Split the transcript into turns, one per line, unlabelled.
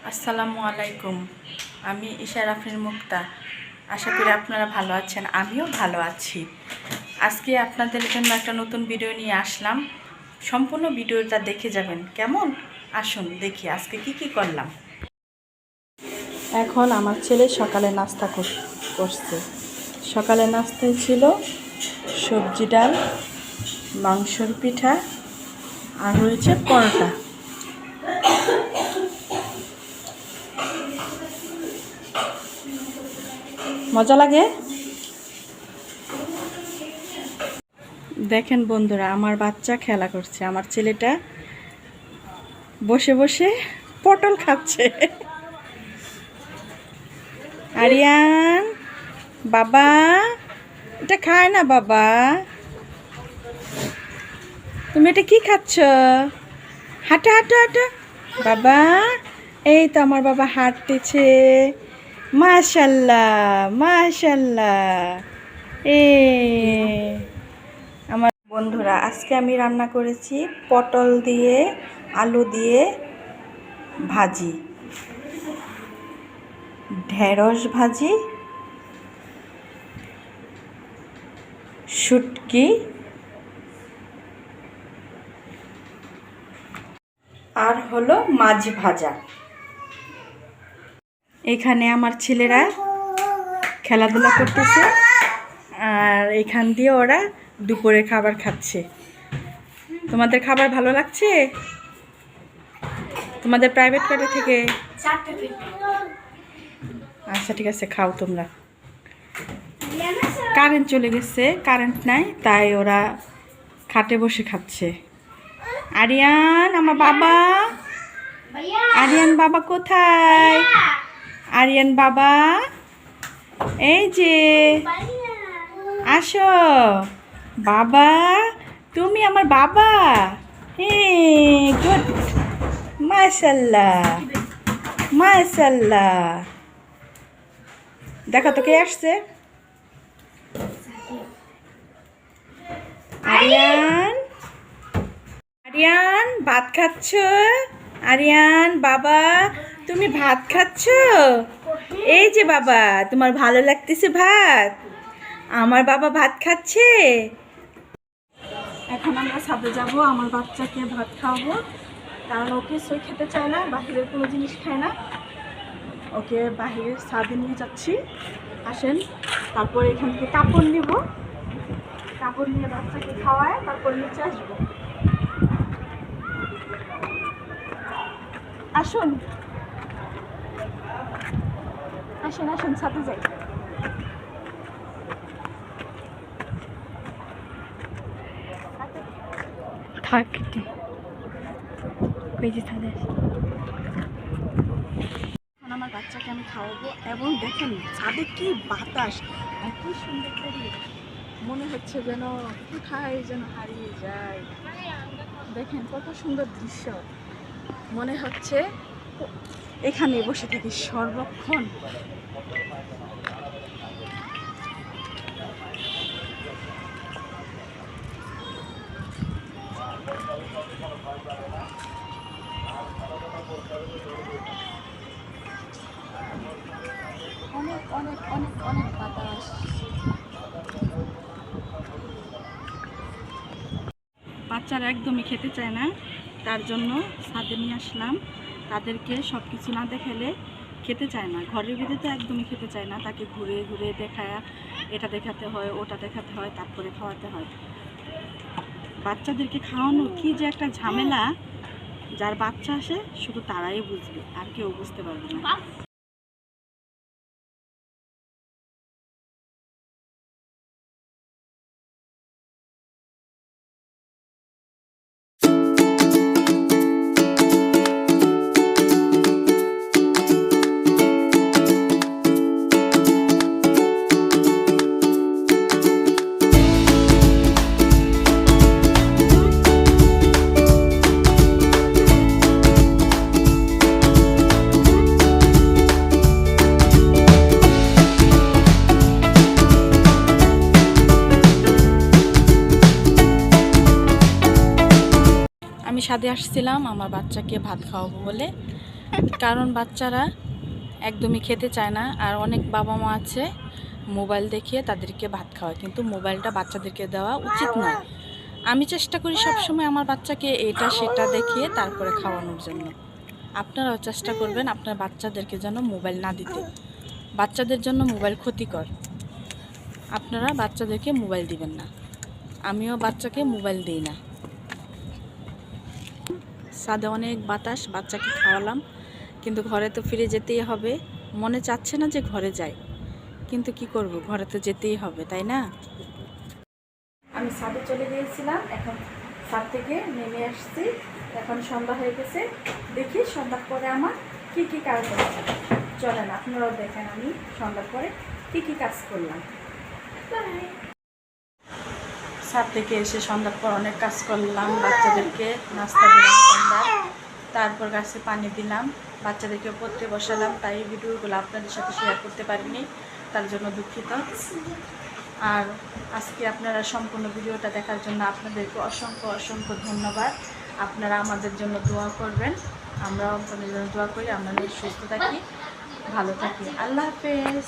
আসসালামু আলাইকুম। আমি ইশা আফরিন মুক্তা। আশা করি আপনারা ভালো আছেন, আমিও ভালো আছি। আজকে আপনাদের জন্য একটা নতুন ভিডিও নিয়ে আসলাম। সম্পূর্ণ ভিডিওটা দেখে যাবেন। কেমন? আসুন দেখি আজকে কি করলাম। এখন আমার ছেলে সকালে নাস্তা করছে। সকালে নাস্তায় ছিল সবজি ডাল, মাংসর পিঠা আর রয়েছে পরোটা। মজা লাগে। দেখেন বন্ধুরা, আমার বাচ্চা খেলা করছে। আমার ছেলেটা বসে বসে পটল খাচ্ছে। আরিয়ান বাবা, এটা খায় না বাবা। তুমি এটা কি খাচ্ছ? হাঁটা হাঁটা হাঁটা বাবা। এই তো আমার বাবা হাঁটতেছে। মাশাল্লাহ মাশাল্লাহ। আমার বন্ধুরা, আজকে আমি রান্না করেছি পটল দিয়ে আলু দিয়ে ভাজি, ঢেঁড়স ভাজি, শুটকি আর হলো মাছ ভাজা। এখানে আমার ছেলেরা খেলাধুলা করতেছে আর এখান দিয়ে ওরা দুপুরে খাবার খাচ্ছে। তোমাদের খাবার ভালো লাগছে? তোমাদের প্রাইভেট কোয়ার্টার থেকে? আচ্ছা ঠিক আছে, খাও তোমরা। কারেন্ট চলে গেছে, কারেন্ট নাই, তাই ওরা খাটে বসে খাচ্ছে। আরিয়ান আমার বাবা, আরিয়ান বাবা কোথায়? আরিয়ান বাবা এই যে, আসো বাবা, তুমি আমার বাবা। গুড, মাশাল্লাহ মাশাল্লাহ। দেখো তো কে আসছে। আরিয়ান, আরিয়ান ভাত খাচ্ছ? আরিয়ান বাবা, তুমি ভাত খাচ্ছ? এই যে বাবা, তোমার ভালো লাগতেছে ভাত? আমার বাবা ভাত খাচ্ছে। এখন আমরা ছাদে যাব, আমার বাচ্চাকে ভাত খাওয়াবো, কারণ ওকে সই খেতে চায় না, বাহিরের কোনো জিনিস খায় না। ওকে বাহিরের ছাদে নিয়ে যাচ্ছি। আসেন, তারপর এখান থেকে কাপড় নিব, কাপড় নিয়ে বাচ্চাকে খাওয়ায় তারপর নিচে আসবো। আসুন আসুন আসুন, ছাদে যাই। থাকতে এখন আমার বাচ্চাকে আমি খাওয়াবো, এবং দেখেন ছাদে কি বাতাস আর কি সুন্দর করে, মনে হচ্ছে যেন কোথায় যেন হারিয়ে যায়। দেখেন কত সুন্দর দৃশ্য, মনে হচ্ছে এখানে বসে থাকি সর্বক্ষণ। অনেক অনেক অনেক অনেক বাতাস। বাচ্চারা একদমই খেতে চায় না, তার জন্য ছাদে নিয়ে আসলাম। তাদেরকে সব কিছু না দেখালে খেতে চায় না, ঘরের ভিতরে তো একদমই খেতে চায় না। তাকে ঘুরে ঘুরে দেখায়, এটা দেখাতে হয় ওটা দেখাতে হয়, তারপরে খাওয়াতে হয়। বাচ্চাদেরকে খাওয়ানো কি যে একটা ঝামেলা, যার বাচ্চা আসে শুধু তারাই বুঝবে, আর কেউ বুঝতে পারবে না। আমি ছাদে আসছিলাম আমার বাচ্চাকে ভাত খাওয়াবো বলে,
কারণ বাচ্চারা একদমই খেতে চায় না। আর অনেক বাবা মা আছে মোবাইল দেখিয়ে তাদেরকে ভাত খাওয়ায়, কিন্তু মোবাইলটা বাচ্চাদেরকে দেওয়া উচিত নয়। আমি চেষ্টা করি সবসময় আমার বাচ্চাকে এটা সেটা দেখিয়ে তারপরে খাওয়ানোর জন্য। আপনারাও চেষ্টা করবেন আপনার বাচ্চাদেরকে যেন মোবাইল না দিতে। বাচ্চাদের জন্য মোবাইল ক্ষতিকর। আপনারা বাচ্চাদেরকে মোবাইল দিবেন না। আমিও বাচ্চাকে মোবাইল দিই না। ছাদে অনেক বাতাস, বাচ্চাকে খাওয়ালাম, কিন্তু ঘরে তো ফিরে যেতেই হবে। মনে চাচ্ছে না যে ঘরে যাই, কিন্তু কি করব, ঘরে তো যেতেই হবে, তাই না? আমি ছাদে চলে গিয়েছিলাম, এখন ছাদ থেকে নেমে আসছি। এখন সন্ধ্যা হয়ে গেছে। দেখি সন্ধ্যার পরে আমার কি কি কাজ হচ্ছে। চলেন আপনারাও দেখেন আমি সন্ধ্যার পরে কি কি কাজ করলাম। ছাদ থেকে এসে সন্ধ্যার পর অনেক কাজ করলাম। বাচ্চাদেরকে নাস্তা দিলাম সন্ধ্যা, তারপর গাছে পানি দিলাম, বাচ্চাদেরকে পড়তে বসালাম। তাই ভিডিওগুলো আপনাদের সাথে শেয়ার করতে পারিনি, তার জন্য দুঃখিত। আর আজকে আপনারা সম্পূর্ণ ভিডিওটা দেখার জন্য আপনাদেরকে অসংখ্য অসংখ্য ধন্যবাদ। আপনারা আমাদের জন্য দোয়া করবেন, আমরাও আপনাদের জন্য দোয়া করি। আমরা সুস্থ থাকি, ভালো থাকি। আল্লাহ হাফেজ।